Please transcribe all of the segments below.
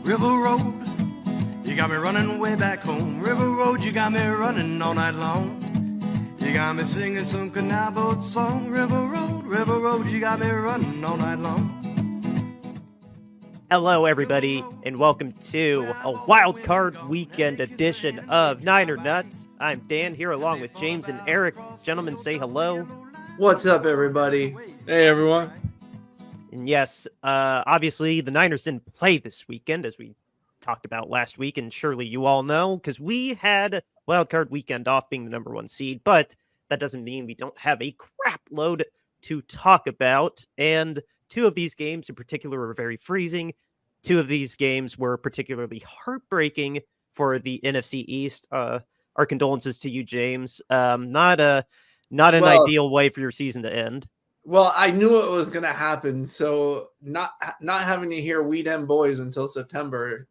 River Road, you got me running way back home. River Road, you got me running all night long. You got me singing some canal boat song. River Road, you got me running all night long. Hello, everybody, and welcome to a Wildcard Weekend edition of Niner Nuts. I'm Dan here along with James and Eric. Gentlemen, say hello. What's up, everybody? Hey, everyone. And yes, obviously the Niners didn't play this weekend, as we talked about last week, and surely you all know, because we had Wildcard Weekend off being the number one seed, but that doesn't mean we don't have a crap load to talk about, and two of these games in particular were very freezing. Two of these games were particularly heartbreaking for the NFC East. Our condolences to you, James. Not an ideal way for your season to end. Well, I knew it was going to happen, so not having to hear "We Dem Boys" until September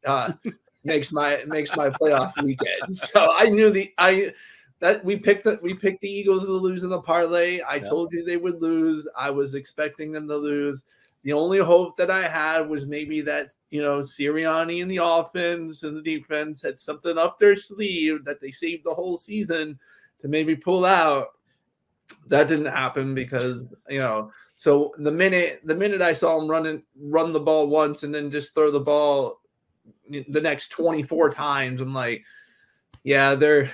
makes my playoff weekend. So I knew that we picked the Eagles to lose in the parlay. I told you they would lose. I was expecting them to lose. The only hope that I had was maybe that, Sirianni in the offense and the defense had something up their sleeve that they saved the whole season to maybe pull out. That didn't happen because, so the minute I saw them run the ball once and then just throw the ball the next 24 times, I'm like, yeah, they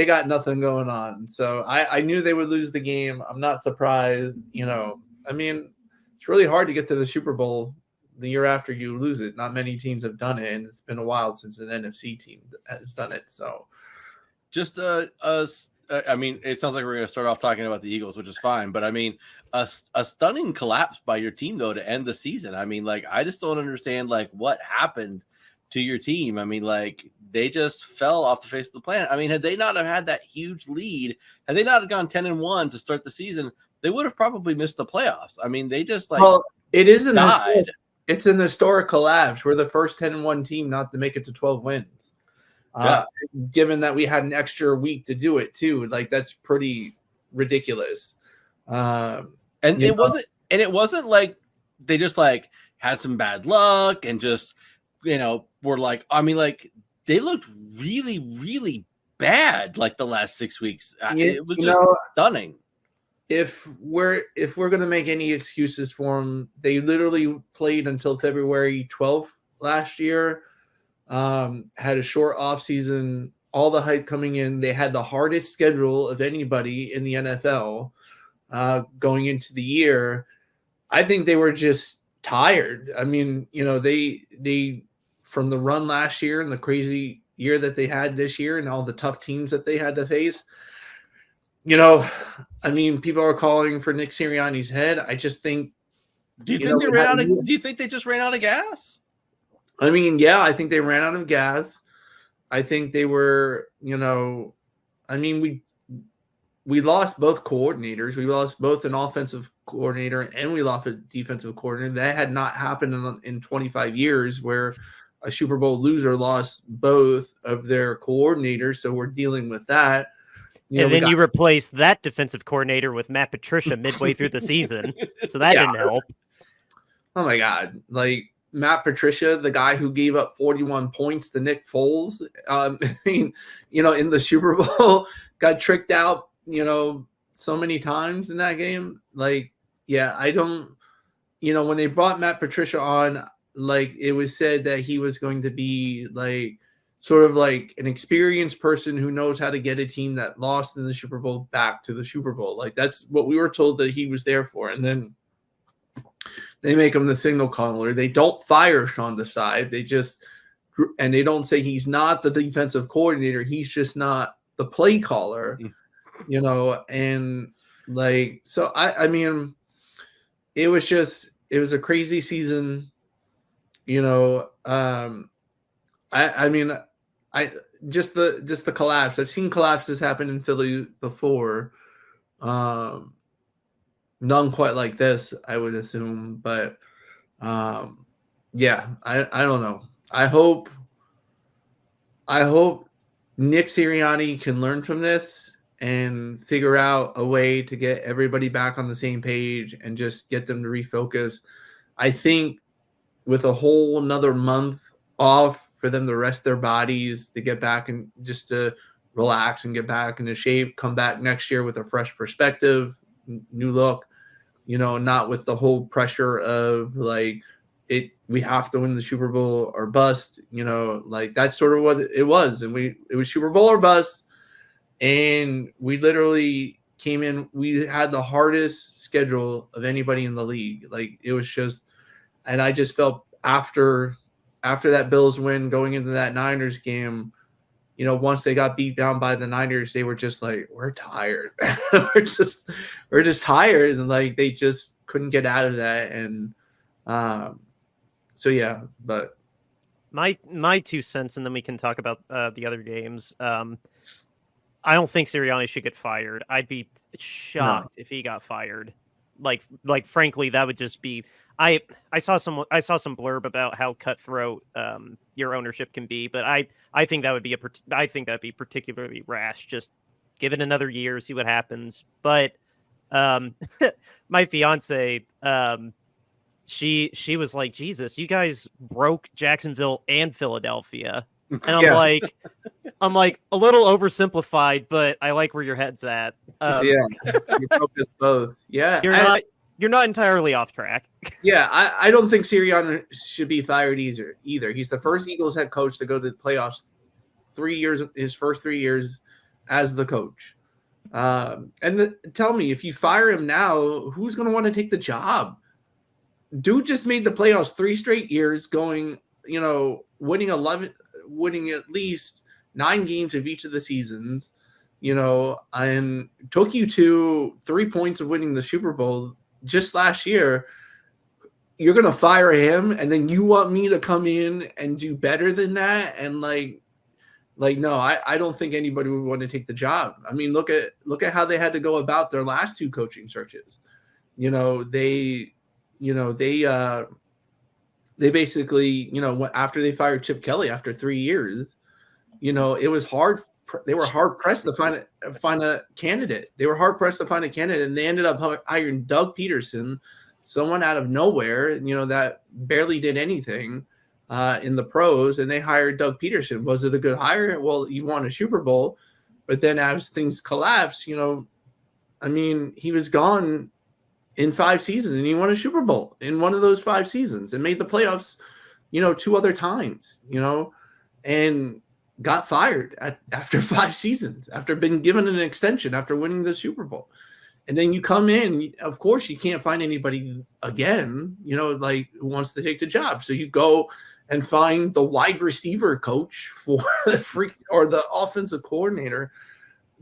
got nothing going on. So I knew they would lose the game. I'm not surprised, it's really hard to get to the Super Bowl the year after you lose it. Not many teams have done it, and it's been a while since an NFC team has done it. So just it sounds like we're going to start off talking about the Eagles, which is fine. But a stunning collapse by your team, though, to end the season. I just don't understand, what happened to your team. They just fell off the face of the planet. Had they not have had that huge lead, had they not have gone 10-1 to start the season, they would have probably missed the playoffs. They just it isn't died. It's an historic collapse. We're the first 10-1 team not to make it to 12 wins. Given that we had an extra week to do it too, that's pretty ridiculous. It wasn't like they just had some bad luck and just were they looked really, really bad the last 6 weeks. It was just stunning. If we're going to make any excuses for them, they literally played until February 12th last year. Had a short off season, all the hype coming in. They had the hardest schedule of anybody in the NFL going into the year. I think they were just tired. They from the run last year and the crazy year that they had this year and all the tough teams that they had to face. People are calling for Nick Sirianni's head. I just think. Do you think they just ran out of gas? I think they ran out of gas. I think they were, we lost both coordinators. We lost both an offensive coordinator and we lost a defensive coordinator. That had not happened in 25 years where a Super Bowl loser lost both of their coordinators. So we're dealing with that. You replace that defensive coordinator with Matt Patricia midway through the season. So that didn't help. Oh my God. Matt Patricia, the guy who gave up 41 points to Nick Foles, in the Super Bowl, got tricked out, so many times in that game. I don't, when they brought Matt Patricia on, it was said that he was going to be sort of an experienced person who knows how to get a team that lost in the Super Bowl back to the Super Bowl. That's what we were told that he was there for. And then they make him the signal caller. They don't fire Sean Desai. They don't say he's not the defensive coordinator. He's just not the play caller, and so it was a crazy season, just the collapse. I've seen collapses happen in Philly before. None quite like this, I would assume, but I don't know. I hope Nick Sirianni can learn from this and figure out a way to get everybody back on the same page and just get them to refocus. I think with a whole another month off for them to rest their bodies, to get back and just to relax and get back into shape, come back next year with a fresh perspective, new look, not with the whole pressure of like we have to win the Super Bowl or bust, like that's sort of what it was. And it was Super Bowl or bust. And we literally came in, we had the hardest schedule of anybody in the league. Like it was just, and I just felt after that Bills win going into that Niners game, once they got beat down by the Niners, they were just like, we're tired. we're just tired. And like, they just couldn't get out of that. And so, yeah, but my 2 cents, and then we can talk about the other games. I don't think Sirianni should get fired. I'd be shocked if he got fired. Like frankly, that would just be. I saw some blurb about how cutthroat your ownership can be, but I think that'd be particularly rash. Just give it another year, see what happens. But my fiance, she was like, Jesus, you guys broke Jacksonville and Philadelphia. And I'm like a little oversimplified, but I like where your head's at. You focus both. Yeah. You're not entirely off track. Yeah, I don't think Sirianni should be fired either. He's the first Eagles head coach to go to the playoffs 3 years, his first 3 years as the coach. Tell me, if you fire him now, who's going to want to take the job? Dude just made the playoffs 3 straight years, going, winning at least 9 games of each of the seasons, and took you to 3 points of winning the Super Bowl just last year. You're going to fire him, and then you want me to come in and do better than that? And no, I don't think anybody would want to take the job. I mean, look at how they had to go about their last 2 coaching searches. They basically, after they fired Chip Kelly after 3 years, it was hard. They were hard pressed to find a candidate. They were hard pressed to find a candidate, and they ended up hiring Doug Peterson, someone out of nowhere, that barely did anything in the pros, and they hired Doug Peterson. Was it a good hire? Well, you won a Super Bowl, but then as things collapsed, he was gone in 5 seasons, and he won a Super Bowl in one of those 5 seasons and made the playoffs, 2 other times, and got fired after 5 seasons, after being given an extension, after winning the Super Bowl. And then you come in, of course, you can't find anybody again, who wants to take the job. So you go and find the wide receiver coach for or the offensive coordinator,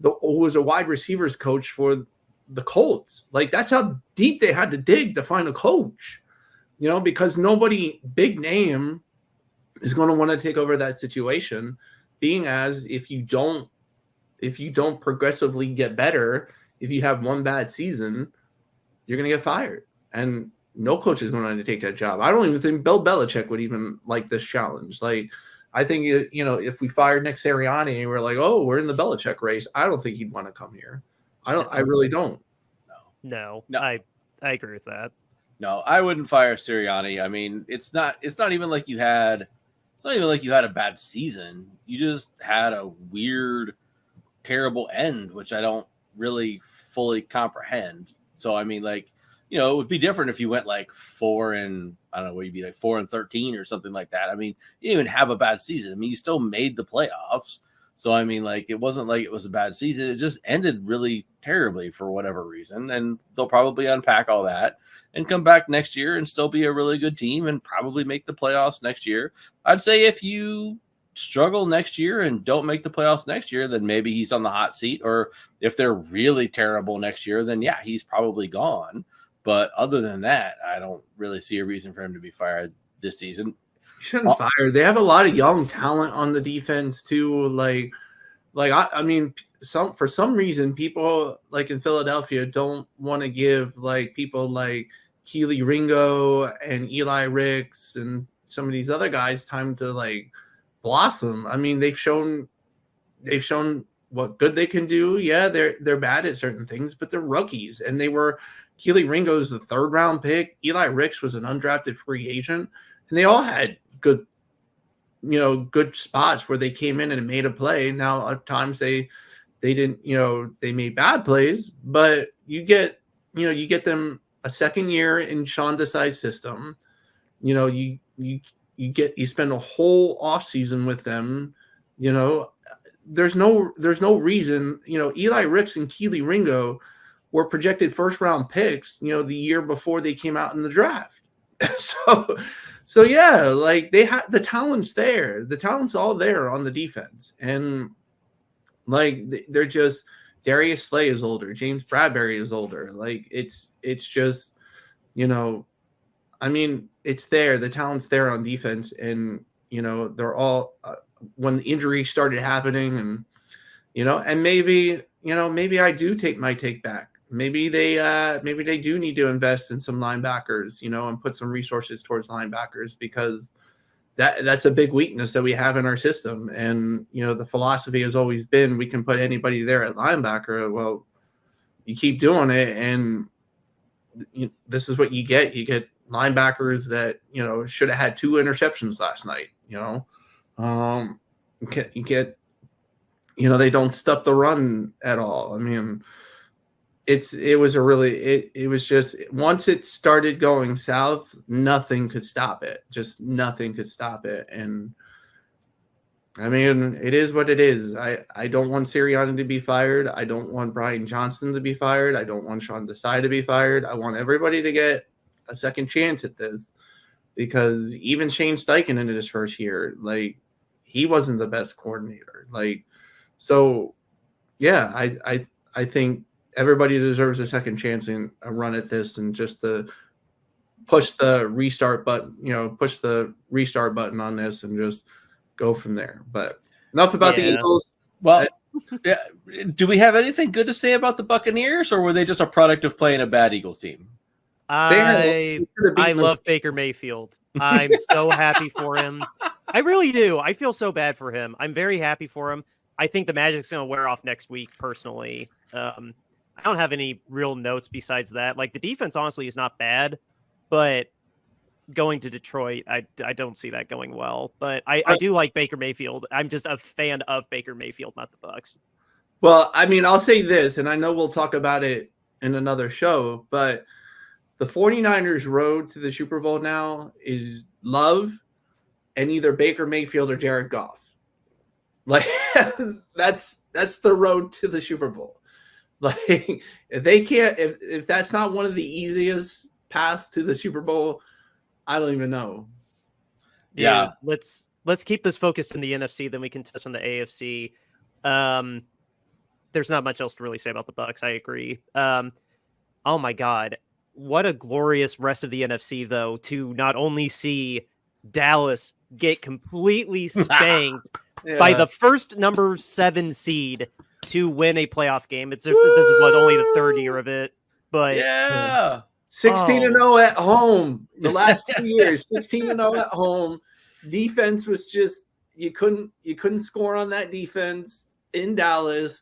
who was a wide receivers coach for the Colts. That's how deep they had to dig to find a coach, because nobody big name is going to want to take over that situation, being as if you don't progressively get better, if you have one bad season, you're going to get fired. And no coach is going to take that job. I don't even think Bill Belichick would even like this challenge. I think, if we fired Nick Sirianni and we're like, oh, we're in the Belichick race, I don't think he'd want to come here. I really don't. No. I agree with that. No, I wouldn't fire Sirianni. I mean, it's not even like you had a bad season. You just had a weird, terrible end, which I don't really fully comprehend. So, I mean, it would be different if you went 4 and I don't know, what you'd be 4 and 13 or something like that. I mean, you didn't even have a bad season. I mean, you still made the playoffs. So, I mean, it wasn't like it was a bad season. It just ended really terribly for whatever reason. And they'll probably unpack all that and come back next year and still be a really good team and probably make the playoffs next year. I'd say if you struggle next year and don't make the playoffs next year, then maybe he's on the hot seat. Or if they're really terrible next year, then yeah, he's probably gone. But other than that, I don't really see a reason for him to be fired this season. You shouldn't fire. They have a lot of young talent on the defense too. I mean, for some reason, people in Philadelphia don't want to give people like Keely Ringo and Eli Ricks and some of these other guys time to blossom. I mean, they've shown what good they can do. Yeah, they're bad at certain things, but they're rookies, and Keely Ringo's the 3rd round pick. Eli Ricks was an undrafted free agent. and they all had good, good spots where they came in and made a play. Now, at times they didn't, they made bad plays, but you get them a second year in Sean Desai's system. You spend a whole off season with them. There's no reason. Eli Ricks and Keely Ringo were projected first round picks. The year before they came out in the draft. So yeah, like they have the talent's there. The talent's all there on the defense, and like they're just Darius Slay is older, James Bradbury is older. Like it's just I mean, it's there. The talent's there on defense, and they're all when the injuries started happening, and and maybe I do take my take back. Maybe they do need to invest in some linebackers, and put some resources towards linebackers, because that's a big weakness that we have in our system. And the philosophy has always been we can put anybody there at linebacker. Well, you keep doing it, and this is what you get. You get linebackers that should have had 2 interceptions last night. You get they don't stuff the run at all. I mean, it was just once it started going south, nothing could stop it. Just nothing could stop it. And I mean, it is what it is. I don't want Sirianni to be fired. I don't want Brian Johnson to be fired. I don't want Sean Desai to be fired. I want everybody to get a second chance at this, because even Shane Steichen in his first year, like, he wasn't the best coordinator. Like, so yeah, I think everybody deserves a second chance and a run at this, and just to push the restart button on this and just go from there. But enough about the Eagles. Well, yeah. Do we have anything good to say about the Buccaneers, or were they just a product of playing a bad Eagles team? I love Baker Mayfield. I'm so happy for him. I really do. I feel so bad for him. I'm very happy for him. I think the Magic's going to wear off next week, personally. I don't have any real notes besides that. Like, the defense, honestly, is not bad, but going to Detroit, I don't see that going well. But I do like Baker Mayfield. I'm just a fan of Baker Mayfield, not the Bucs. Well, I mean, I'll say this, and I know we'll talk about it in another show, but the 49ers' road to the Super Bowl now is Love and either Baker Mayfield or Jared Goff. Like, that's the road to the Super Bowl. Like, if that's not one of the easiest paths to the Super Bowl, I don't even know. Yeah, let's keep this focused in the NFC, then we can touch on the AFC. There's not much else to really say about the Bucs. I agree. Oh my God, what a glorious rest of the NFC, though, to not only see Dallas get completely spanked by the first number 7 seed to win a playoff game. This is only the third year of it, but 16-0 at home. The last 2 years, 16-0 at home. Defense was just you couldn't score on that defense in Dallas,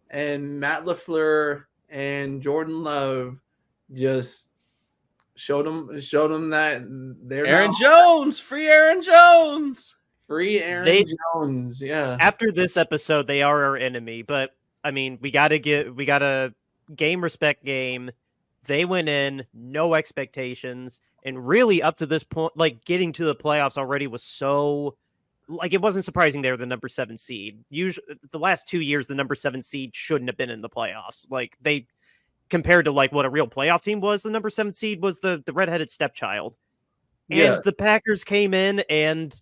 and Matt LaFleur and Jordan Love just showed them that they're Aaron Jones, free Aaron Jones. Free Aaron Jones, yeah. After this episode, they are our enemy, but I mean, we gotta game respect game. They went in, no expectations, and really up to this point, like, getting to the playoffs already was so, like, it wasn't surprising they were the number 7 seed. Usually, the last 2 years, the number 7 seed shouldn't have been in the playoffs. Like, they, compared to like what a real playoff team was, the number 7 seed was the redheaded stepchild. And the Packers came in and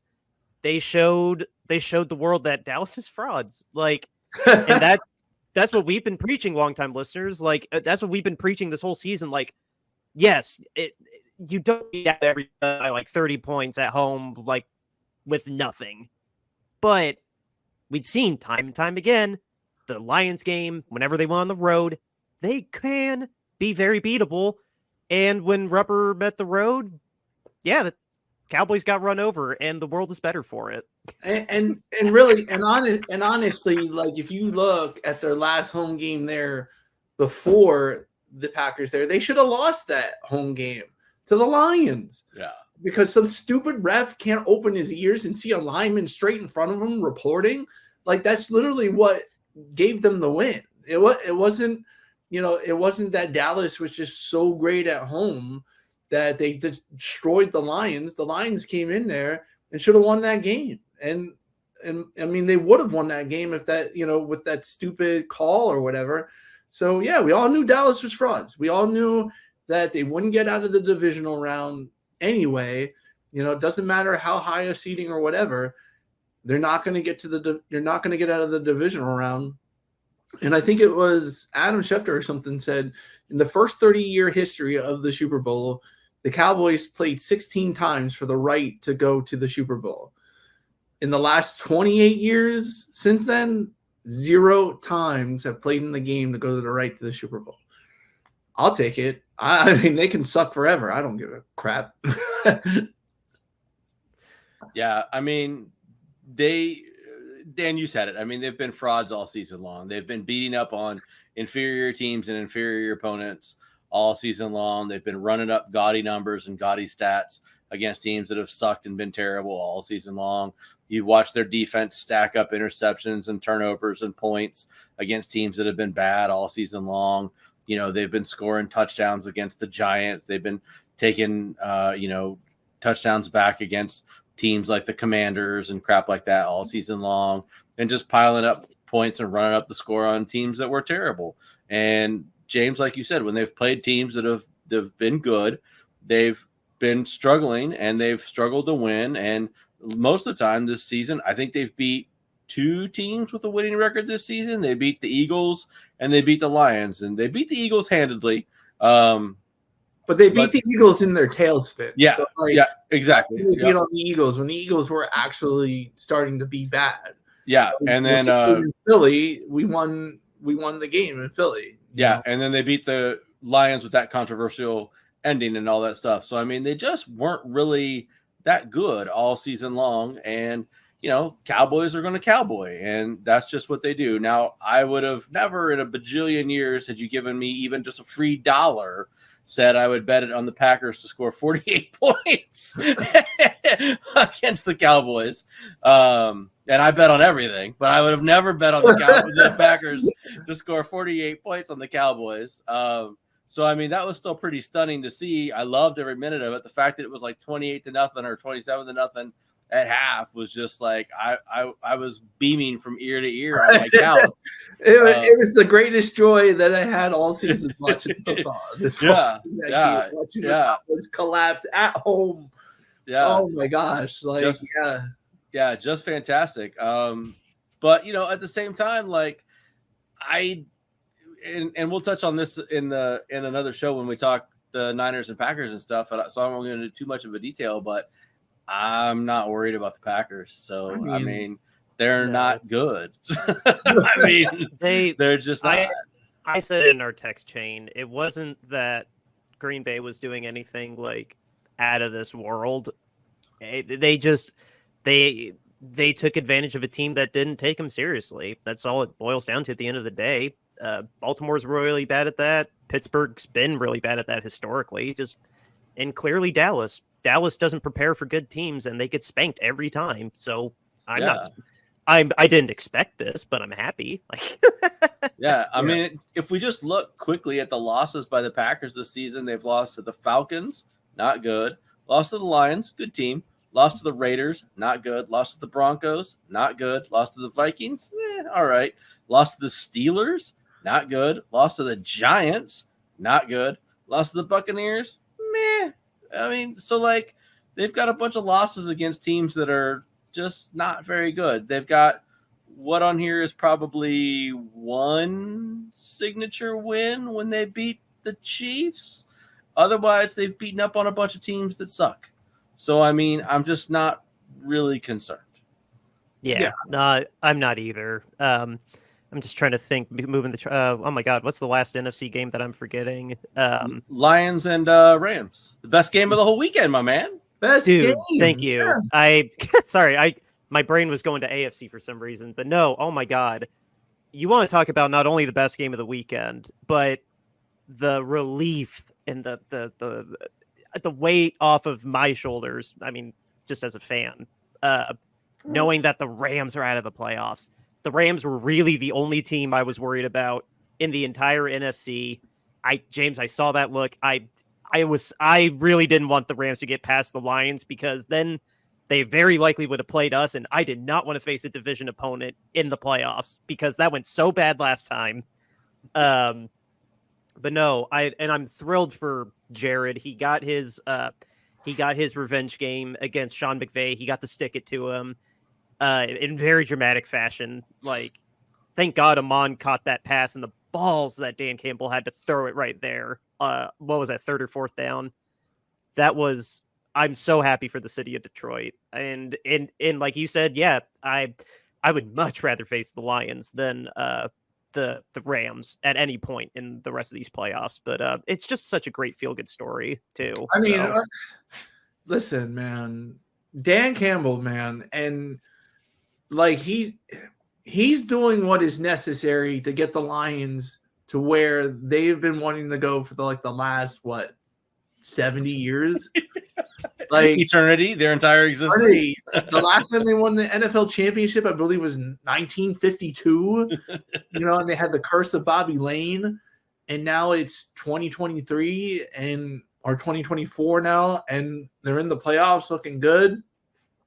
they showed the world that Dallas is frauds. Like, and that's what we've been preaching, longtime listeners. Like, that's what we've been preaching this whole season. Like, yes, you don't get every like 30 points at home, like, with nothing. But we'd seen time and time again, the Lions game, whenever they went on the road, they can be very beatable. And when rubber met the road, yeah, the Cowboys got run over, and the world is better for it. And really, honestly, like, if you look at their last home game there before the Packers there, they should have lost that home game to the Lions. Yeah. because some stupid ref can't open his ears and see a lineman straight in front of him reporting. Like, that's literally what gave them the win. It wasn't, it wasn't that Dallas was just so great at home that they destroyed the Lions. The Lions came in there and should have won that game. And I mean, they would have won that game if that, with that stupid call or whatever. So yeah, we all knew Dallas was frauds. We all knew that they wouldn't get out of the divisional round anyway. It doesn't matter how high a seeding or whatever. They're not going to get you're not going to get out of the divisional round. And I think it was Adam Schefter or something said in the first 30-year history of the Super Bowl, the Cowboys played 16 times for the right to go to the Super Bowl. In the last 28 years since then, 0 times have played in the game to go to the right to the Super Bowl. I'll take it. I mean, they can suck forever. I don't give a crap. Yeah, I mean, Dan, you said it. I mean, they've been frauds all season long. They've been beating up on inferior teams and inferior opponents all season long. They've been running up gaudy numbers and gaudy stats against teams that have sucked and been terrible all season long. You've watched their defense stack up interceptions and turnovers and points against teams that have been bad all season long. They've been scoring touchdowns against the Giants. They've been taking, touchdowns back against teams like the Commanders and crap like that all season long, and just piling up points and running up the score on teams that were terrible. And James, like you said, when they've played teams that have been good, they've been struggling and they've struggled to win. And most of the time this season, I think they've beat 2 teams with a winning record this season. They beat the Eagles and they beat the Lions, and they beat the Eagles handedly. But they beat the Eagles in their tailspin. Yeah, so exactly. They beat on the Eagles when the Eagles were actually starting to be bad. Yeah, and then in Philly, we won the game in Philly. Yeah, and then they beat the Lions with that controversial ending and all that stuff. So I mean, they just weren't really that good all season long. And Cowboys are going to cowboy, and that's just what they do. Now, I would have never in a bajillion years, had you given me even just a free dollar, said I would bet it on the Packers to score 48 points against the Cowboys. And I bet on everything, but I would have never bet on the Packers to score 48 points on the Cowboys. So, I mean, that was still pretty stunning to see. I loved every minute of it. The fact that it was like 28-0 or 27-0 at half was just like I was beaming from ear to ear on my couch. It was the greatest joy that I had all season watching football. Watching the Cowboys collapse at home. Yeah. Oh my gosh! Just fantastic. But at the same time, like and we'll touch on this in another show when we talk the Niners and Packers and stuff. So I won't go into too much of a detail, but I'm not worried about the Packers. So, I mean they're not good. I mean, they're just not. I said in our text chain, it wasn't that Green Bay was doing anything like out of this world. They took advantage of a team that didn't take them seriously. That's all it boils down to at the end of the day. Baltimore's really bad at that. Pittsburgh's been really bad at that historically. And clearly Dallas doesn't prepare for good teams, and they get spanked every time. So I didn't expect this, but I'm happy. I mean, if we just look quickly at the losses by the Packers this season, they've lost to the Falcons, not good. Lost to the Lions, good team. Lost to the Raiders, not good. Lost to the Broncos, not good. Lost to the Vikings, all right. Lost to the Steelers, not good. Lost to the Giants, not good. Lost to the Buccaneers, meh. I mean, so like they've got a bunch of losses against teams that are just not very good. They've got what on here is probably one signature win when they beat the Chiefs. Otherwise, they've beaten up on a bunch of teams that suck. So, I mean, I'm just not really concerned. Yeah. No, I'm not either. I'm just trying to think. Moving the oh my God, what's the last NFC game that I'm forgetting? Lions and Rams. The best game of the whole weekend, my man. Best Dude, game. thank you. Yeah. My brain was going to AFC for some reason, but no. Oh my God, you want to talk about not only the best game of the weekend, but the relief and the the weight off of my shoulders. I mean, just as a fan, knowing that the Rams are out of the playoffs. The Rams were really the only team I was worried about in the entire NFC. James, I saw that look. I really didn't want the Rams to get past the Lions, because then they very likely would have played us, and I did not want to face a division opponent in the playoffs, because that went so bad last time. But no, I'm thrilled for Jared. He got his revenge game against Sean McVay. He got to stick it to him in very dramatic fashion. Like, thank God Amon caught that pass, and the balls that Dan Campbell had to throw it right there. What was that, 3rd or 4th down? I'm so happy for the city of Detroit. And like you said, yeah, I would much rather face the Lions than the Rams at any point in the rest of these playoffs. But it's just such a great feel-good story too. I mean, listen, man, Dan Campbell, man, and like he's doing what is necessary to get the Lions to where they've been wanting to go for the last 70 years. Like eternity, their entire existence. The last time they won the NFL championship, I believe, was 1952. And they had the curse of Bobby Lane, and now it's 2023 or 2024 now, and they're in the playoffs looking good.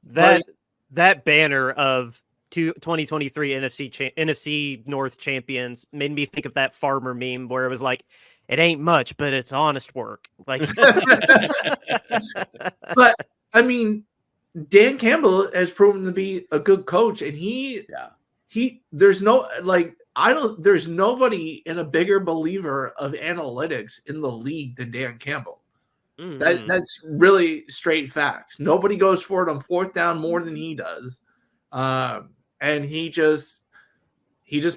That banner of 2023 NFC North champions made me think of that farmer meme where it was like, it ain't much, but it's honest work. Like, but I mean, Dan Campbell has proven to be a good coach, and there's nobody in a bigger believer of analytics in the league than Dan Campbell. Mm-hmm. That's really straight facts. Nobody goes for it on 4th down more than he does. And he just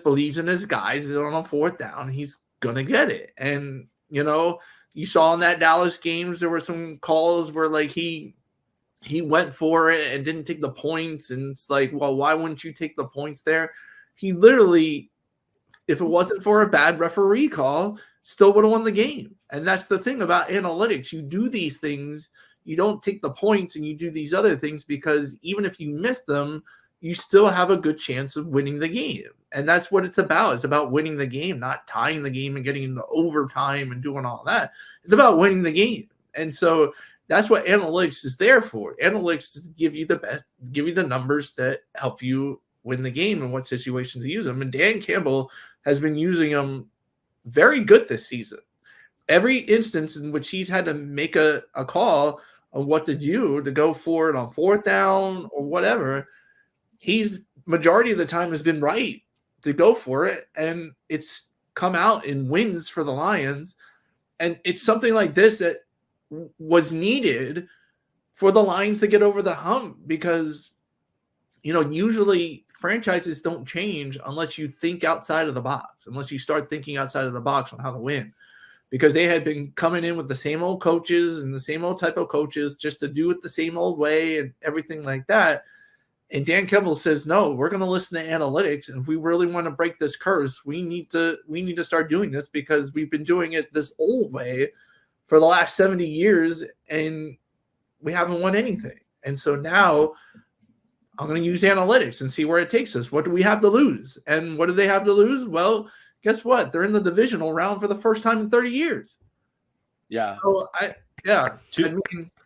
believes in his guys. On a 4th down, he's gonna get it. And you saw in that Dallas games, there were some calls where like he went for it and didn't take the points, and it's like, well, why wouldn't you take the points there? He literally, if it wasn't for a bad referee call, still would have won the game. And that's the thing about analytics. You do these things, you don't take the points, and you do these other things because even if you miss them, you still have a good chance of winning the game. And that's what it's about. It's about winning the game, not tying the game and getting into overtime and doing all that. It's about winning the game. And so that's what analytics is there for. Analytics is to give you the numbers that help you win the game and what situations to use them. And Dan Campbell has been using them very good this season. Every instance in which he's had to make a call on what to do, to go for it on 4th down or whatever, he's majority of the time has been right to go for it, and it's come out in wins for the Lions. And it's something like this that was needed for the Lions to get over the hump, because usually franchises don't change unless you think outside of the box, unless you start thinking outside of the box on how to win, because they had been coming in with the same old coaches and the same old type of coaches just to do it the same old way and everything like that. And Dan Campbell says, no, we're going to listen to analytics. And if we really want to break this curse, we need to start doing this, because we've been doing it this old way for the last 70 years and we haven't won anything. And so now I'm going to use analytics and see where it takes us. What do we have to lose? And what do they have to lose? Well, guess what? They're in the divisional round for the first time in 30 years. Yeah. So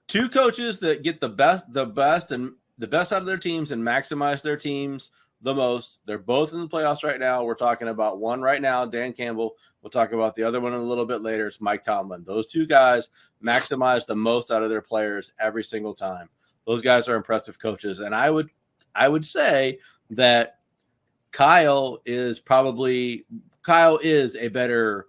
two coaches that get the best out of their teams and maximize their teams the most. They're both in the playoffs right now. We're talking about one right now, Dan Campbell. We'll talk about the other one a little bit later. It's Mike Tomlin. Those two guys maximize the most out of their players every single time. Those guys are impressive coaches. And I would say that Kyle is a better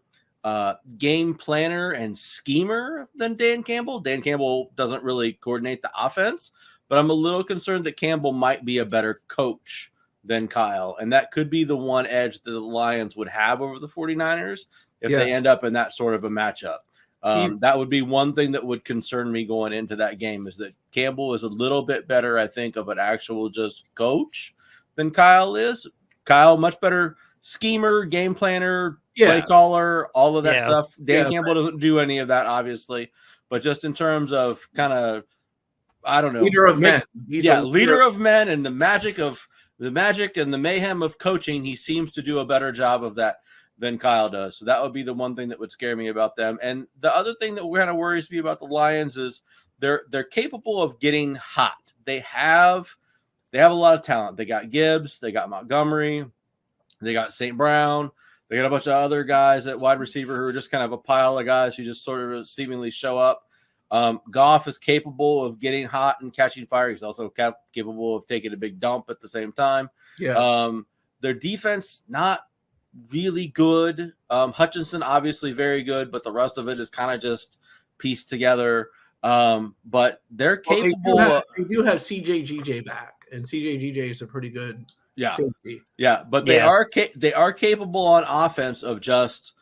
game planner and schemer than Dan Campbell. Dan Campbell doesn't really coordinate the offense, but I'm a little concerned that Campbell might be a better coach than Kyle. And that could be the one edge that the Lions would have over the 49ers if they end up in that sort of a matchup. That would be one thing that would concern me going into that game, is that Campbell is a little bit better, I think, of an actual just coach than Kyle is. Kyle, much better schemer, game planner, play caller, all of that stuff. Dan Campbell doesn't do any of that, obviously. but just in terms of kind of, I don't know, leader of men. Leader of men, and the magic and the mayhem of coaching. He seems to do a better job of that than Kyle does. So that would be the one thing that would scare me about them. And the other thing that kind of worries me about the Lions is they're capable of getting hot. They have a lot of talent. They got Gibbs, they got Montgomery, they got St. Brown, they got a bunch of other guys at wide receiver who are just kind of a pile of guys who just sort of seemingly show up. Goff is capable of getting hot and catching fire. He's also capable of taking a big dump at the same time. Yeah. Their defense, not really good. Hutchinson, obviously very good, but the rest of it is kind of just pieced together. But they're capable. They do have CJGJ back, and CJGJ is a pretty good safety. Yeah, but they are capable on offense of just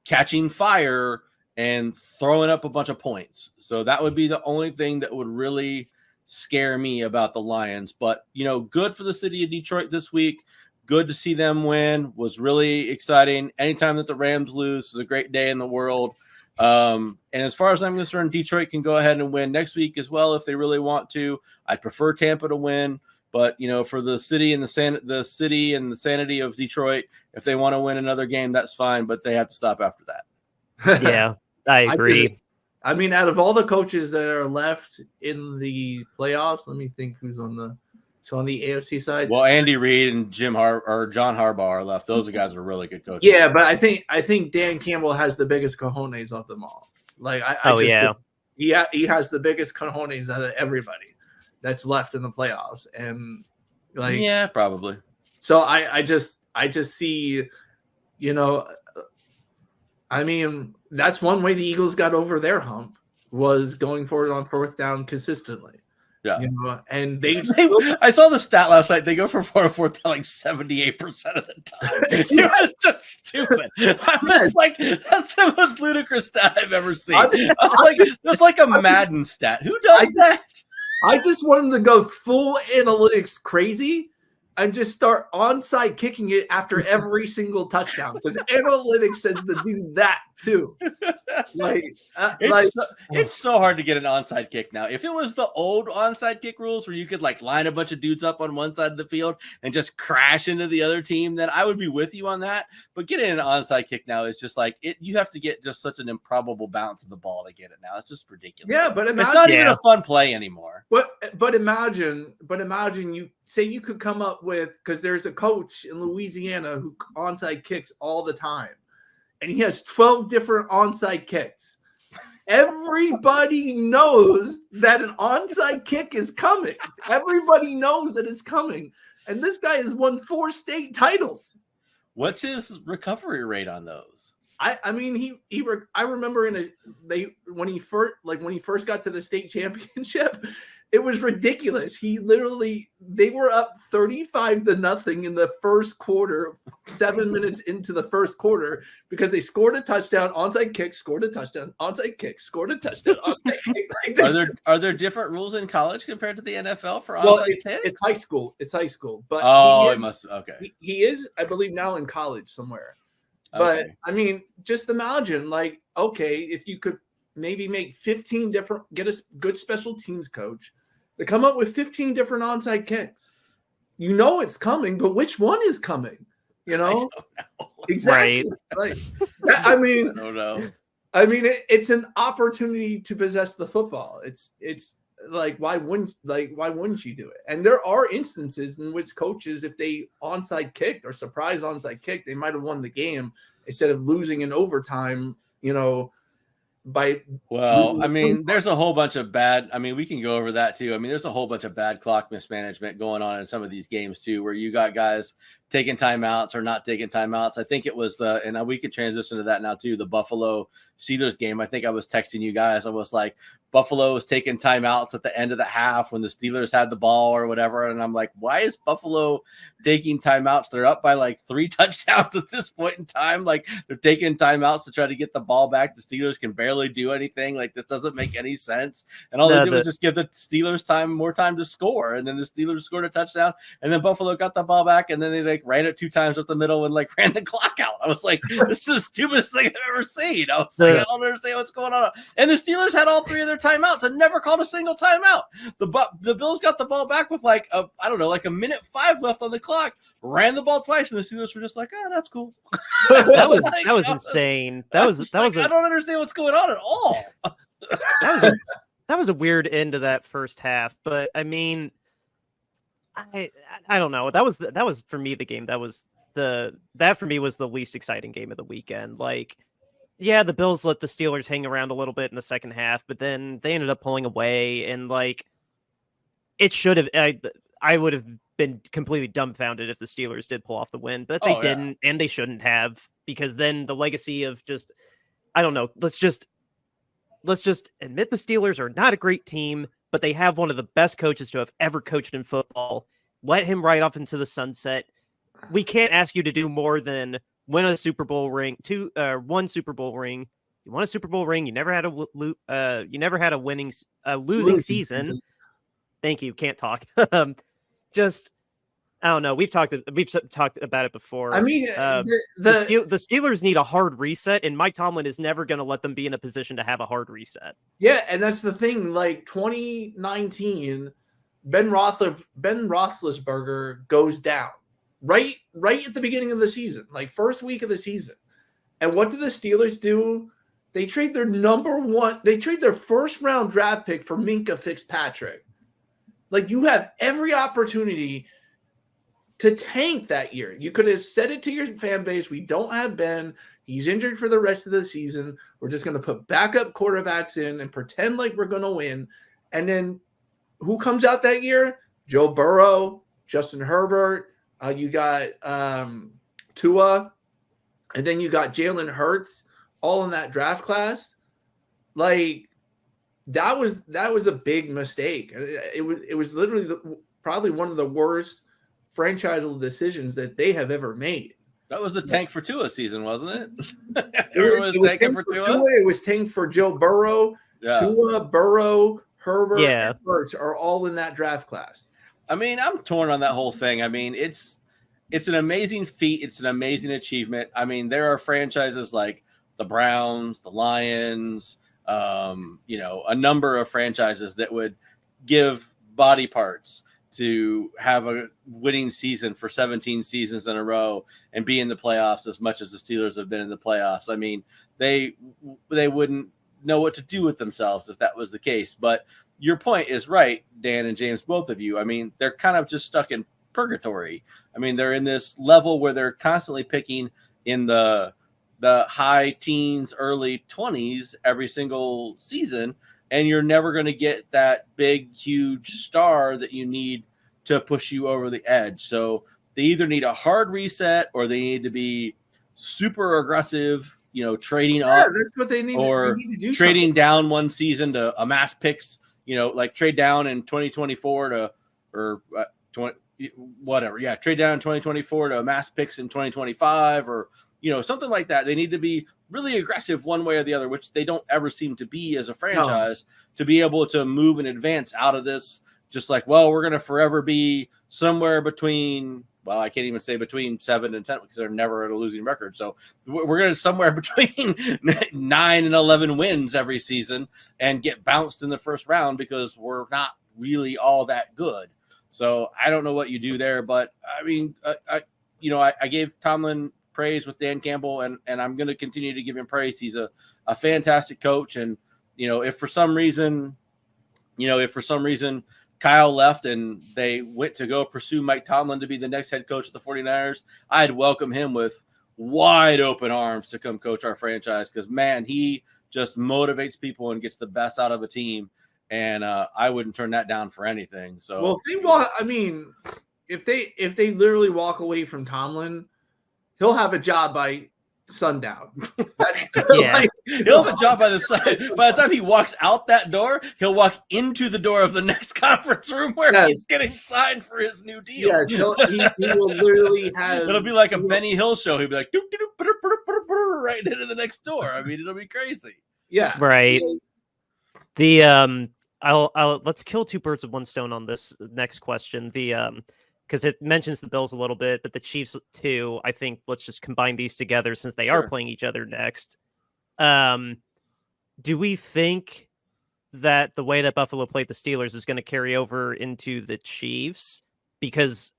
catching fire and throwing up a bunch of points. So that would be the only thing that would really scare me about the Lions. But, good for the city of Detroit this week. Good to see them win. Was really exciting. Anytime that the Rams lose is a great day in the world. And as far as I'm concerned, Detroit can go ahead and win next week as well if they really want to. I'd prefer Tampa to win. But, for the city and the sanity of Detroit, if they want to win another game, that's fine. But they have to stop after that. Yeah. I agree. Out of all the coaches that are left in the playoffs, let me think who's on the AFC side. Well, Andy Reid and John Harbaugh are left. Those guys are really good coaches. Yeah, but I think Dan Campbell has the biggest cojones of them all. He has the biggest cojones out of everybody that's left in the playoffs, and probably. So I just see, that's one way the Eagles got over their hump, was going forward on fourth down consistently. Yeah. And they I saw the stat last night. They go for fourth down like 78% of the time. It was just stupid. I was like, that's the most ludicrous stat I've ever seen. That's like a Madden stat. Who does that? I just want them to go full analytics crazy and just start onside kicking it after every single touchdown, because analytics says to do that too. It's so hard to get an onside kick now. If it was the old onside kick rules where you could line a bunch of dudes up on one side of the field and just crash into the other team, then I would be with you on that. But getting an onside kick now is just you have to get just such an improbable bounce of the ball to get it now. It's just ridiculous. Yeah, but it's not even a fun play anymore. But imagine you say you could come up with, because there's a coach in Louisiana who onside kicks all the time, and he has 12 different onside kicks. Everybody knows that an onside kick is coming. Everybody knows that it's coming. And this guy has won 4 state titles. What's his recovery rate on those? I remember when he first got to the state championship, it was ridiculous. They were up 35-0 in the first quarter, 7 minutes into the first quarter, because they scored a touchdown, onside kick, scored a touchdown, onside kick, scored a touchdown, onside kick. Are there different rules in college compared to the NFL for onside kicks? It's high school. It's high school. But he is, I believe, now in college somewhere. But just imagine, if you could maybe make 15 different, get a good special teams coach, they come up with 15 different onside kicks. It's coming, but which one is coming? I don't know. Exactly. Right. I don't know. It's an opportunity to possess the football. It's why wouldn't you do it? And there are instances in which coaches, if they onside kicked or surprise onside kick, they might have won the game instead of losing in overtime. There's a whole bunch of bad. we can go over that too. There's a whole bunch of bad clock mismanagement going on in some of these games too, where you got guys taking timeouts or not taking timeouts. I think it was and we could transition to that now too, the Buffalo Steelers game. I think I was texting you guys. I was like, Buffalo was taking timeouts at the end of the half when the Steelers had the ball or whatever. And I'm like, why is Buffalo taking timeouts? They're up by 3 touchdowns at this point in time. They're taking timeouts to try to get the ball back. The Steelers can barely do anything. This doesn't make any sense. And all they did was just give the Steelers more time to score. And then the Steelers scored a touchdown, and then Buffalo got the ball back, and then they like ran it 2 times up the middle and like ran the clock out. I was like, this is the stupidest thing I've ever seen. I was like, I don't understand what's going on. And the Steelers had all 3 of their timeouts and never called a single timeout. The Bills got the ball back with like a 1:05 left on the clock, ran the ball twice, and the Steelers were just like, that's cool. that was insane. I don't understand what's going on at all. That was a weird end to that first half, but I mean, I don't know. That was for me the game. That for me was the least exciting game of the weekend. Like, yeah, the Bills let the Steelers hang around a little bit in the second half, but then they ended up pulling away, and like, it should have. I would have been completely dumbfounded if the Steelers did pull off the win, but they didn't, and they shouldn't have, because then the legacy of just, I don't know. Let's just admit the Steelers are not a great team, but they have one of the best coaches to have ever coached in football. Let him ride off into the sunset. We can't ask you to do more than win a Super Bowl ring, 1 Super Bowl ring. You won a Super Bowl ring. You never had a losing season. Thank you. Can't talk. Just, I don't know. We've talked about it before. I mean, the Steelers need a hard reset, and Mike Tomlin is never going to let them be in a position to have a hard reset. Yeah, and that's the thing. Like 2019, Ben Roethlisberger goes down right at the beginning of the season, like first week of the season. And what do the Steelers do? They trade their their first round draft pick for Minkah Fitzpatrick. Like, you have every opportunity to tank that year. You could have said it to your fan base, we don't have Ben. He's injured for the rest of the season. We're just going to put backup quarterbacks in and pretend like we're going to win. And then who comes out that year? Joe Burrow, Justin Herbert. You got Tua. And then you got Jalen Hurts all in that draft class. Like, that was a big mistake. It was literally probably one of the worst franchise decisions that they have ever made. That was the tank for Tua season, wasn't it? It was tank for Tua. It was tank for Joe Burrow. Yeah. Tua, Burrow, Herbert, and Hurts are all in that draft class. I mean, I'm torn on that whole thing. I mean, it's an amazing feat. It's an amazing achievement. I mean, there are franchises like the Browns, the Lions, a number of franchises that would give body parts to have a winning season for 17 seasons in a row and be in the playoffs as much as the Steelers have been in the playoffs. I mean, they wouldn't know what to do with themselves if that was the case. But your point is right, Dan and James, both of you. I mean, they're kind of just stuck in purgatory. I mean, they're in this level where they're constantly picking in the high teens, early 20s every single season, and you're never going to get that big, huge star that you need to push you over the edge. So they either need a hard reset or they need to be super aggressive, trading up. That's what they need. Or they need to do trading down one season to amass picks, like trade down in 2024 trade down in 2024 to amass picks in 2025 or, something like that. They need to be really aggressive one way or the other, which they don't ever seem to be as a franchise, to be able to move and advance out of this. Just like, well, we're going to forever be somewhere between, well, I can't even say between 7 and 10 because they're never at a losing record. So we're going to somewhere between 9 and 11 wins every season and get bounced in the first round because we're not really all that good. So I don't know what you do there, but I mean, I gave Tomlin praise with Dan Campbell, and I'm going to continue to give him praise. He's a fantastic coach. And, if for some reason Kyle left and they went to go pursue Mike Tomlin to be the next head coach of the 49ers, I'd welcome him with wide open arms to come coach our franchise. Cause man, he just motivates people and gets the best out of a team. And I wouldn't turn that down for anything. So, well, if they literally walk away from Tomlin, he'll have a job by sundown. He'll have a job by the time he walks out that door, he'll walk into the door of the next conference room where he's getting signed for his new deal. Yes, he will literally have. It'll be like a Benny Hill show. He'll be like right into the next door. I mean, it'll be crazy. Yeah, right. The I'll let's kill 2 birds with 1 stone on this next question. because it mentions the Bills a little bit, but the Chiefs too. I think let's just combine these together since they are playing each other next. Do we think that the way that Buffalo played the Steelers is going to carry over into the Chiefs? Because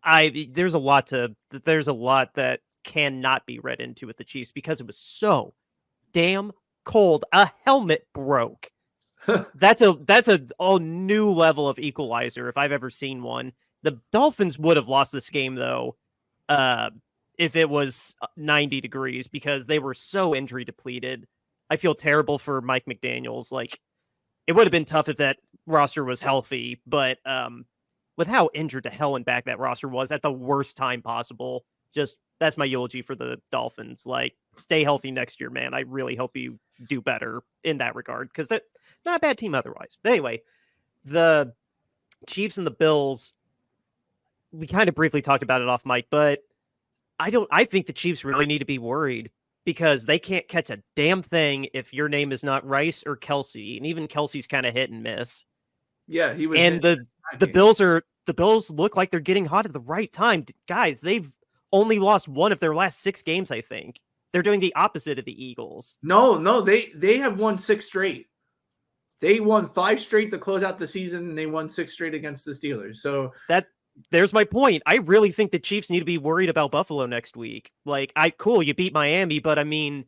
there's a lot that cannot be read into with the Chiefs because it was so damn cold. A helmet broke. That's a new level of equalizer if I've ever seen one. The Dolphins would have lost this game though, if it was 90 degrees because they were so injury depleted. I feel terrible for Mike McDaniels. Like, it would have been tough if that roster was healthy, but with how injured to hell and back that roster was at the worst time possible, just that's my eulogy for the Dolphins. Like, stay healthy next year, man. I really hope you do better in that regard because they're not a bad team otherwise. But anyway, the Chiefs and the Bills, we kind of briefly talked about it off mic, but I think the Chiefs really need to be worried because they can't catch a damn thing if your name is not Rice or Kelsey, and even Kelsey's kind of hit and miss. Yeah, he was. And the Bills look like they're getting hot at the right time. Guys, they've only lost one of their last 6 games, I think. They're doing the opposite of the Eagles. No, they have won 6 straight. They won 5 straight to close out the season, and they won 6 straight against the Steelers. So there's my point. I really think the Chiefs need to be worried about Buffalo next week. Like, cool, you beat Miami, but I mean,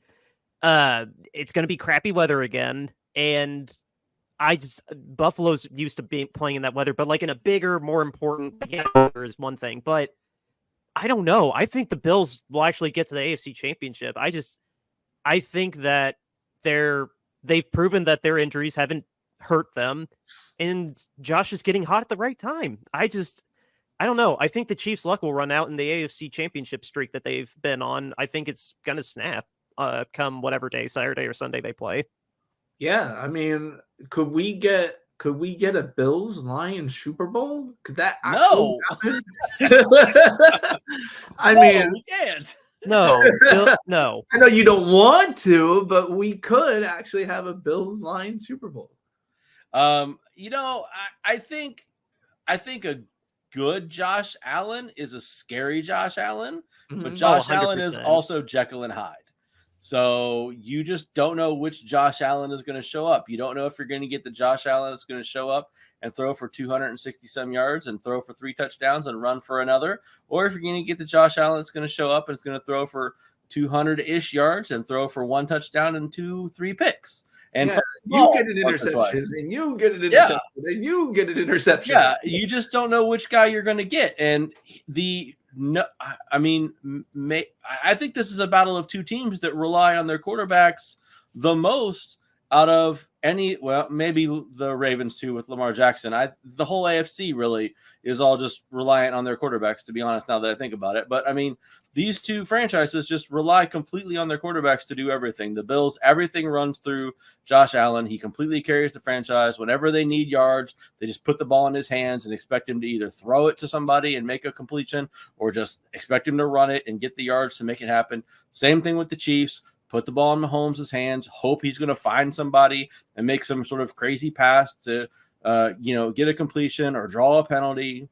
it's going to be crappy weather again, and Buffalo's used to playing in that weather, but like in a bigger, more important weather is one thing. But I don't know. I think the Bills will actually get to the AFC Championship. I think that they've proven that their injuries haven't hurt them, and Josh is getting hot at the right time. I don't know. I think the Chiefs' luck will run out in the AFC Championship streak that they've been on. I think it's going to snap come whatever day, Saturday or Sunday they play. Yeah, I mean, could we get a Bills Lions Super Bowl? Could that actually happen? I mean, we can't. No, no. I know you don't want to, but we could actually have a Bills Lions Super Bowl. I think a good Josh Allen is a scary Josh Allen, but Josh Allen is also Jekyll and Hyde. So you just don't know which Josh Allen is going to show up. You don't know if you're going to get the Josh Allen that's going to show up and throw for 260 some yards and throw for 3 touchdowns and run for another, or if you're going to get the Josh Allen that's going to show up and is going to throw for 200-ish yards and throw for 1 touchdown and 2-3 picks. And you get an interception, and you get an interception, and you get an interception. Yeah, you just don't know which guy you're going to get. And I think this is a battle of 2 teams that rely on their quarterbacks the most out of any. Well, maybe the Ravens too with Lamar Jackson. The whole AFC really is all just reliant on their quarterbacks, to be honest, now that I think about it. But I mean, these 2 franchises just rely completely on their quarterbacks to do everything. The Bills, everything runs through Josh Allen. He completely carries the franchise. Whenever they need yards, they just put the ball in his hands and expect him to either throw it to somebody and make a completion or just expect him to run it and get the yards to make it happen. Same thing with the Chiefs. Put the ball in Mahomes' hands, hope he's going to find somebody and make some sort of crazy pass to, get a completion or draw a penalty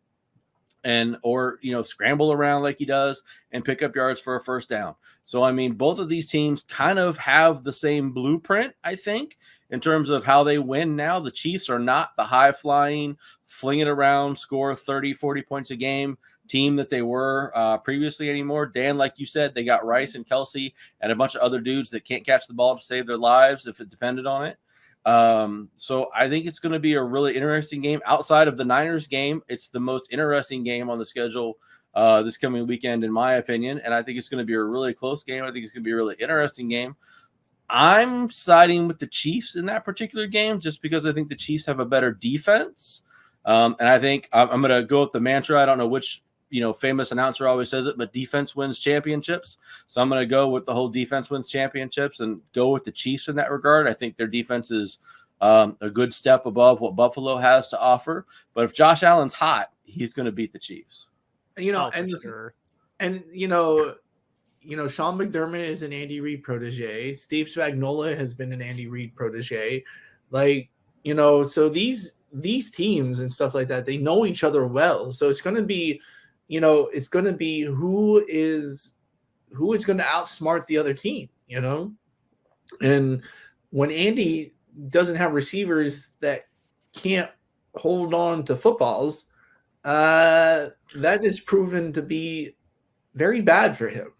or scramble around like he does and pick up yards for a first down. So, I mean, both of these teams kind of have the same blueprint, I think, in terms of how they win now. The Chiefs are not the high-flying, fling it around, score 30, 40 points a game team that they were previously anymore. Dan, like you said, they got Rice and Kelsey and a bunch of other dudes that can't catch the ball to save their lives if it depended on it. So I think it's going to be a really interesting game. Outside of the Niners game, it's the most interesting game on the schedule this coming weekend, in my opinion. And I think it's going to be a really close game. I think it's going to be a really interesting game. I'm siding with the Chiefs in that particular game just because I think the Chiefs have a better defense. And I think I'm going to go with the mantra. I don't know which famous announcer always says it, but defense wins championships. So I'm going to go with the whole defense wins championships and go with the Chiefs in that regard. I think their defense is a good step above what Buffalo has to offer. But if Josh Allen's hot, he's going to beat the Chiefs. Sean McDermott is an Andy Reid protege. Steve Spagnuolo has been an Andy Reid protege. So these these teams and stuff like that, they know each other well. So it's going to be, it's going to be who is going to outsmart the other team, And when Andy doesn't have receivers that can't hold on to footballs, that is proven to be very bad for him.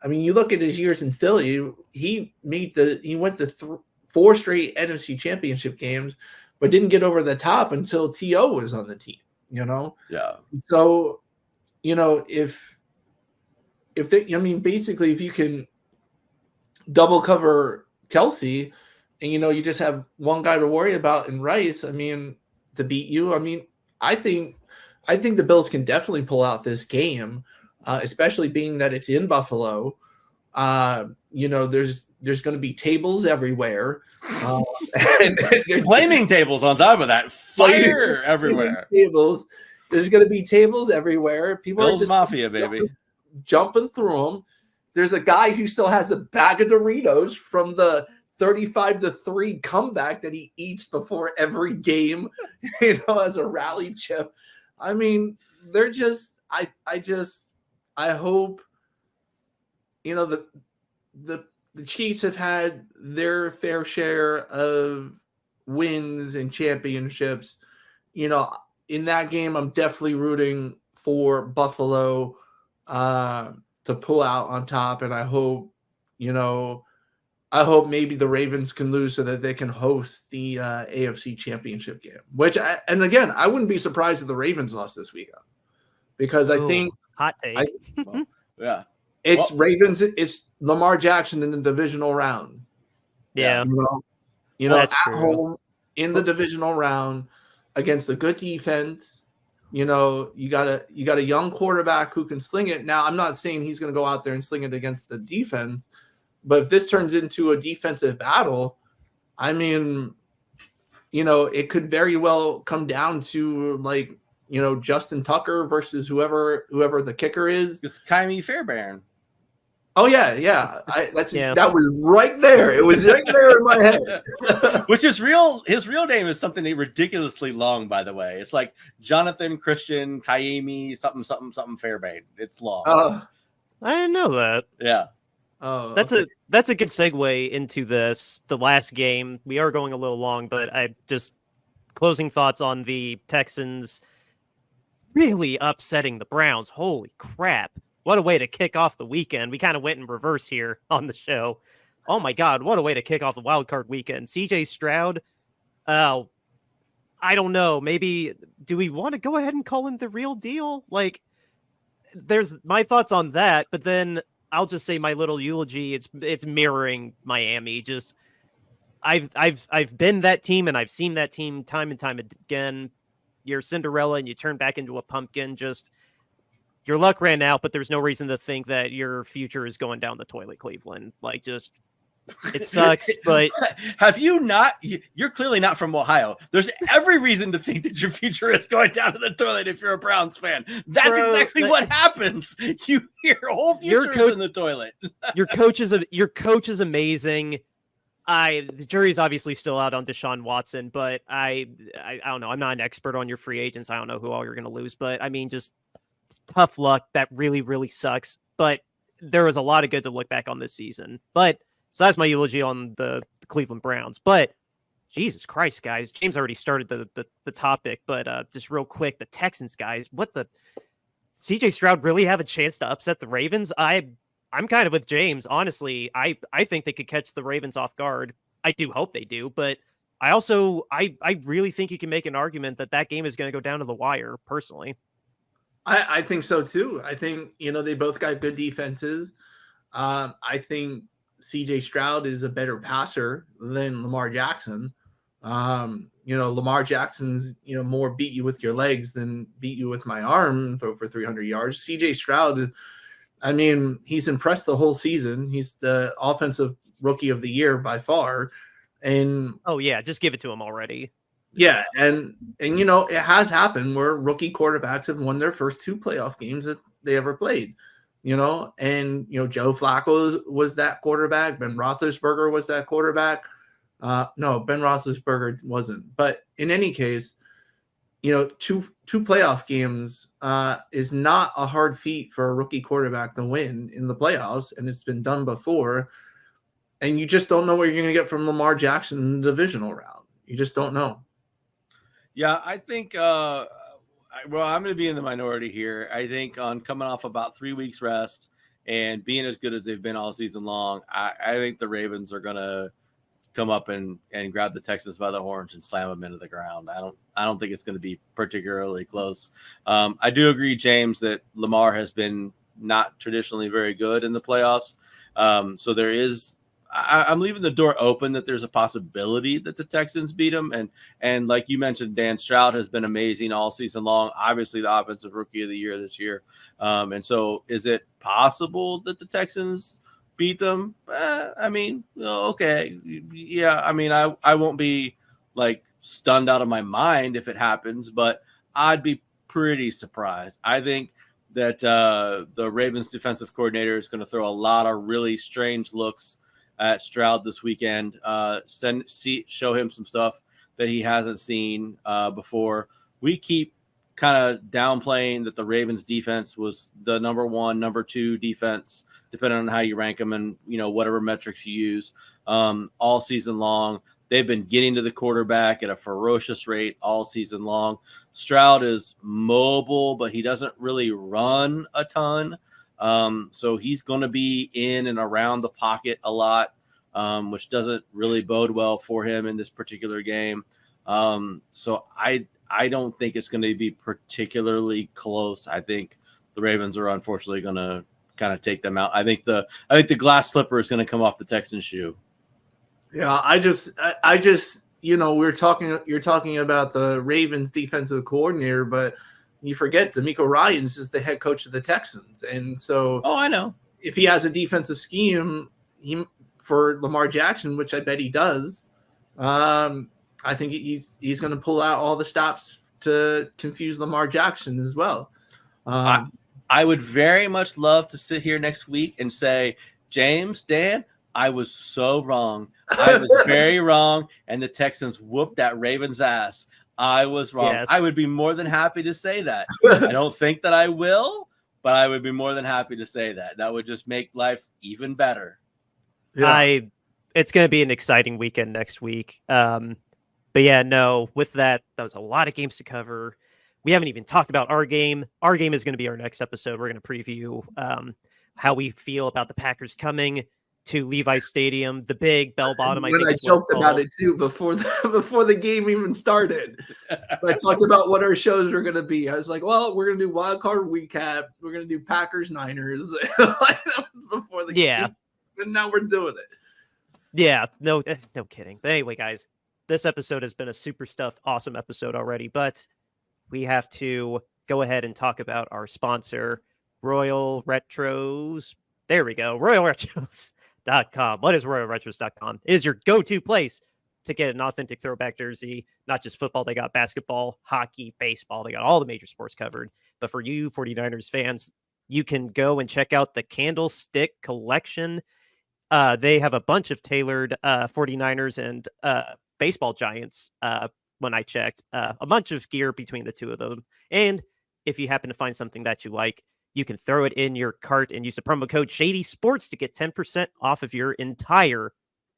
I mean, you look at his years in Philly, he went to 4 straight NFC championship games, but didn't get over the top until T.O. was on the team, Yeah. So, if basically if you can double cover Kelsey and, you just have one guy to worry about in Rice, to beat you, I think the Bills can definitely pull out this game, especially being that it's in Buffalo. There's going to be tables everywhere. And Flaming tables on top of that. Fire everywhere. Tables. There's going to be tables everywhere. People Bills are just Mafia, baby. Jumping through them. There's a guy who still has a bag of Doritos from the 35-3 comeback that he eats before every game, as a rally chip. They're just, I hope, the Chiefs have had their fair share of wins and championships. In that game, I'm definitely rooting for Buffalo to pull out on top. And I hope maybe the Ravens can lose so that they can host the AFC Championship game. Again, I wouldn't be surprised if the Ravens lost this weekend, because I think hot take. Yeah, it's Ravens. It's Lamar Jackson in the divisional round. Yeah, at home in the divisional round against a good defense. You got a young quarterback who can sling it. Now, I'm not saying he's going to go out there and sling it against the defense. But if this turns into a defensive battle, it could very well come down to Justin Tucker versus whoever the kicker is. It's Kaimi Fairbairn. Oh yeah. That was right there. It was right there in my head. Which is real. His real name is something ridiculously long, by the way. It's like Jonathan Christian Kaimi something Fairbairn. It's long. I didn't know that. Yeah. Oh, that's a good segue into the last game. We are going a little long, but I just closing thoughts on the Texans really upsetting the Browns. Holy crap. What a way to kick off the weekend. We kind of went in reverse here on the show. Oh my God, what a way to kick off the Wildcard Weekend. CJ Stroud, I don't know. Maybe, do we want to go ahead and call him the real deal? There's my thoughts on that, but then I'll just say my little eulogy. It's mirroring Miami. Just I've been that team, and I've seen that team time and time again. You're Cinderella and you turn back into a pumpkin. Just your luck ran out, but there's no reason to think that your future is going down the toilet, Cleveland. It sucks, but have you not? You're clearly not from Ohio. There's every reason to think that your future is going down to the toilet if you're a Browns fan. That's exactly what happens. Your whole future is in the toilet. Your coach is amazing. The jury's obviously still out on Deshaun Watson, but I don't know. I'm not an expert on your free agents. I don't know who all you're going to lose, but just tough luck. That really, really sucks. But there was a lot of good to look back on this season. But so that's my eulogy on the Cleveland Browns. But Jesus Christ, guys, James already started the topic, but just real quick, the Texans, guys, CJ Stroud really have a chance to upset the Ravens? I'm kind of with James. Honestly, I think they could catch the Ravens off guard. I do hope they do, but I really think you can make an argument that game is going to go down to the wire, personally. I think so too. I think, they both got good defenses. I think CJ Stroud is a better passer than Lamar Jackson. Lamar Jackson's, more beat you with your legs than beat you with my arm and throw for 300 yards. CJ Stroud, he's impressed the whole season. He's the offensive rookie of the year by far. And oh yeah, just give it to him already. Yeah. And it has happened where rookie quarterbacks have won their first 2 playoff games that they ever played. Joe Flacco was that quarterback. Ben Roethlisberger was that quarterback. No, Ben Roethlisberger wasn't. But in any case, two playoff games is not a hard feat for a rookie quarterback to win in the playoffs, and it's been done before. And you just don't know what you're going to get from Lamar Jackson in the divisional round. You just don't know. Yeah, I think. I'm going to be in the minority here. I think on coming off about 3 weeks rest and being as good as they've been all season long, I think the Ravens are going to come up and grab the Texans by the horns and slam them into the ground. I don't think it's going to be particularly close. I do agree, James, that Lamar has been not traditionally very good in the playoffs. So there is. I'm leaving the door open that there's a possibility that the Texans beat them. And like you mentioned, Dan, Stroud has been amazing all season long. Obviously, the offensive rookie of the year this year. And so is it possible that the Texans beat them? I mean, okay. Yeah, I mean, I won't be like stunned out of my mind if it happens, but I'd be pretty surprised. I think that the Ravens defensive coordinator is going to throw a lot of really strange looks at Stroud this weekend, show him some stuff that he hasn't seen before. We keep kind of downplaying that the Ravens defense was the number 1, number 2 defense, depending on how you rank them and, whatever metrics you use all season long. They've been getting to the quarterback at a ferocious rate all season long. Stroud is mobile, but he doesn't really run a ton. So he's going to be in and around the pocket a lot, which doesn't really bode well for him in this particular game. So I don't think it's going to be particularly close. I think the Ravens are unfortunately going to kind of take them out. I think the glass slipper is going to come off the Texans shoe. Yeah, I just you're talking about the Ravens defensive coordinator, but you forget DeMeco Ryans is the head coach of the Texans. And so I know. If he has a defensive scheme for Lamar Jackson, which I bet he does, I think he's going to pull out all the stops to confuse Lamar Jackson as well. I would very much love to sit here next week and say, James, Dan, I was so wrong. I was very wrong, and the Texans whooped that Ravens ass. I was wrong. Yes. I would be more than happy to say that. I don't think that I will, but I would be more than happy to say that. That would just make life even better. Yeah. It's going to be an exciting weekend next week. But yeah, no, with that was a lot of games to cover. We haven't even talked about our game. Our game is going to be our next episode. We're going to preview how we feel about the Packers coming to Levi's Stadium, the big bell bottom. I joked about it too before the game even started. I talked about what our shows were going to be. I was like, well, we're going to do Wildcard Recap. We're going to do Packers Niners before the game. And now we're doing it. Yeah, no kidding. But anyway, guys, this episode has been a super stuffed, awesome episode already, but we have to go ahead and talk about our sponsor, Royal Retros. There we go. RoyalRetros.com. What is RoyalRetros.com? It is your go-to place to get an authentic throwback jersey. Not just football. They got basketball, hockey, baseball. They got all the major sports covered. But for you 49ers fans, you can go and check out the Candlestick collection. They have a bunch of tailored 49ers and baseball giants when I checked. A bunch of gear between the two of them. And if you happen to find something that you like, you can throw it in your cart and use the promo code Shady Sports to get 10% off of your entire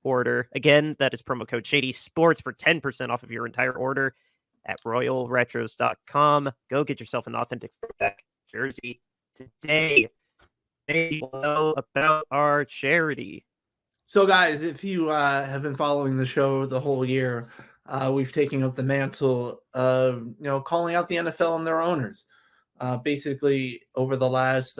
order. Again, that is promo code Shady Sports for 10% off of your entire order at RoyalRetros.com. Go get yourself an authentic throwback jersey today. They will know about our charity. So, guys, if you have been following the show the whole year, we've taken up the mantle of calling out the NFL and their owners. Basically, over the last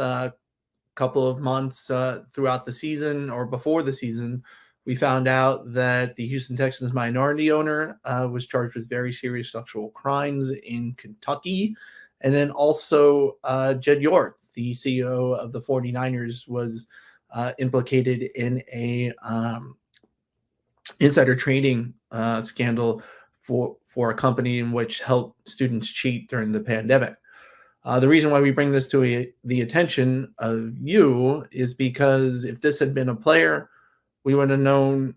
couple of months throughout the season or before the season, we found out that the Houston Texans minority owner was charged with very serious sexual crimes in Kentucky. And then also Jed York, the CEO of the 49ers, was implicated in a insider trading scandal for a company in which helped students cheat during the pandemic. The reason why we bring this to the attention of you is because if this had been a player, we would have known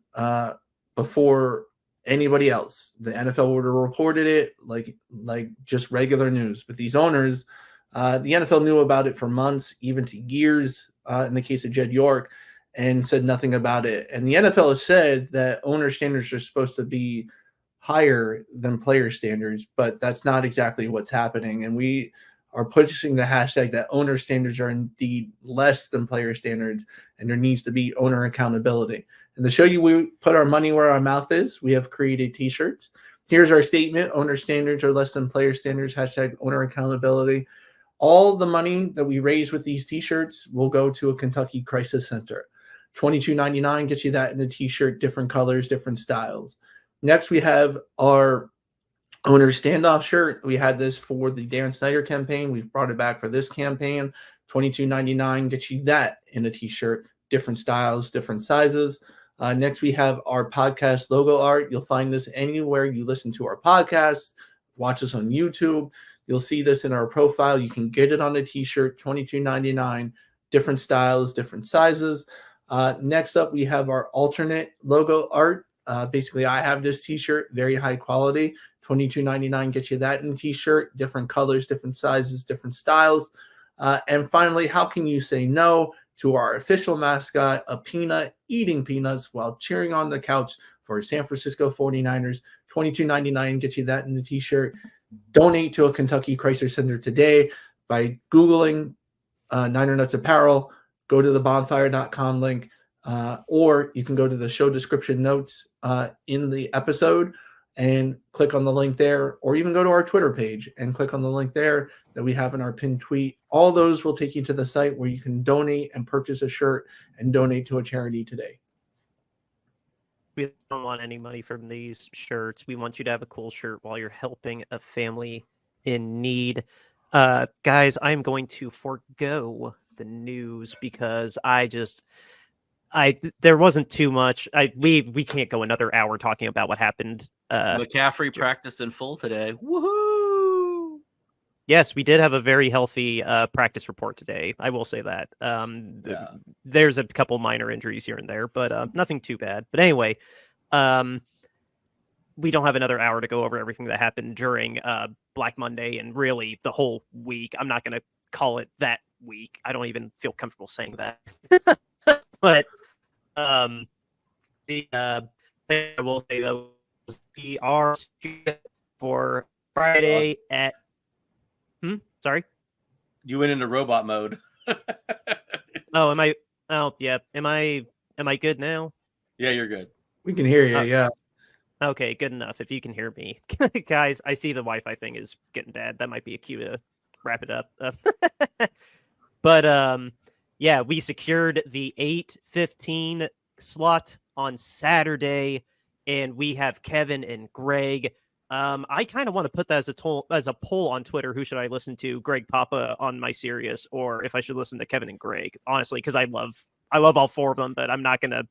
before anybody else. The NFL would have reported it like just regular news. But these owners, the NFL knew about it for months, even to years, in the case of Jed York, and said nothing about it. And the NFL has said that owner standards are supposed to be higher than player standards, but that's not exactly what's happening. And we are pushing the hashtag that owner standards are indeed less than player standards, and there needs to be owner accountability. And to show you we put our money where our mouth is, we have created t-shirts. Here's our statement: owner standards are less than player standards, hashtag owner accountability. All the money that we raise with these t-shirts will go to a Kentucky Crisis Center. $22.99 gets you that in a t-shirt, different colors, different styles. Next, we have our owner standoff shirt. We had this for the Dan Snyder campaign. We've brought it back for this campaign. $22.99 gets you that in a t-shirt, different styles, different sizes. Next, we have our podcast logo art. You'll find this anywhere you listen to our podcast. Watch us on YouTube. You'll see this in our profile. You can get it on a t-shirt, $22.99, different styles, different sizes. Next up, we have our alternate logo art. Basically, I have this t-shirt, very high quality. $22.99 gets you that in a t-shirt, different colors, different sizes, different styles. And finally, how can you say no to our official mascot, a peanut, eating peanuts while cheering on the couch for San Francisco 49ers? $22.99 gets you that in the t-shirt. Donate to a Kentucky Crisis Center today by Googling Niner Nuts Apparel. Go to the bonfire.com link, or you can go to the show description notes in the episode and click on the link there, or even go to our Twitter page and click on the link there that we have in our pinned tweet. All those will take you to the site where you can donate and purchase a shirt and donate to a charity today. We don't want any money from these shirts. We want you to have a cool shirt while you're helping a family in need. Guys, I'm going to forego the news because there wasn't too much. We can't go another hour talking about what happened. McCaffrey practiced in full today. Woohoo! Yes, we did have a very healthy practice report today. I will say that. There's a couple minor injuries here and there, but nothing too bad. But anyway, we don't have another hour to go over everything that happened during Black Monday and really the whole week. I'm not going to call it that week. I don't even feel comfortable saying that. But I will say that we are for Friday at. Sorry. You went into robot mode. Oh, am I? Oh, yeah. Am I good now? Yeah, you're good. We can hear you. Yeah. Okay, good enough. If you can hear me, guys, I see the Wi-Fi thing is getting bad. That might be a cue to wrap it up. But yeah, we secured the 8:15 slot on Saturday, and we have Kevin and Greg. I kind of want to put that as a poll on Twitter. Who should I listen to, Greg Papa on my Sirius, or if I should listen to Kevin and Greg? Honestly, because I love all four of them, but I'm not gonna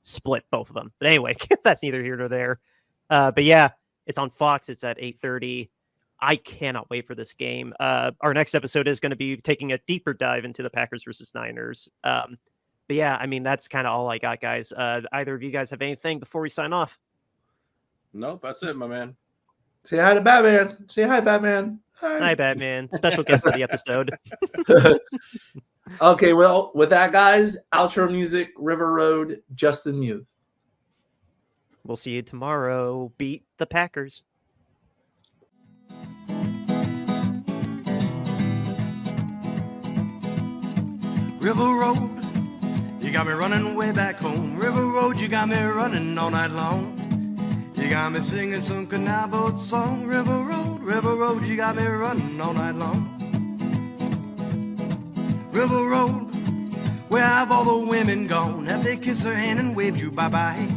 split both of them. But anyway, that's neither here nor there. But yeah, it's on Fox. It's at 8:30. I cannot wait for this game. Our next episode is going to be taking a deeper dive into the Packers versus Niners. But yeah, I mean, that's kind of all I got, guys. Either of you guys have anything before we sign off? Nope, that's it, my man. Say hi to Batman. Say hi, Batman. Hi, Batman. Special guest of the episode. Okay, well, with that, guys, outro music, River Road, Justin Muth. We'll see you tomorrow. Beat the Packers. River Road, you got me running way back home. River Road, you got me running all night long. You got me singing some canal boat song. River Road, you got me running all night long. River Road, where have all the women gone? Have they kissed her hand and waved you bye-bye?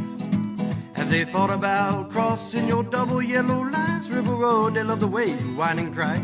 Have they thought about crossing your double yellow lines? River Road, they love the way you whine and cry.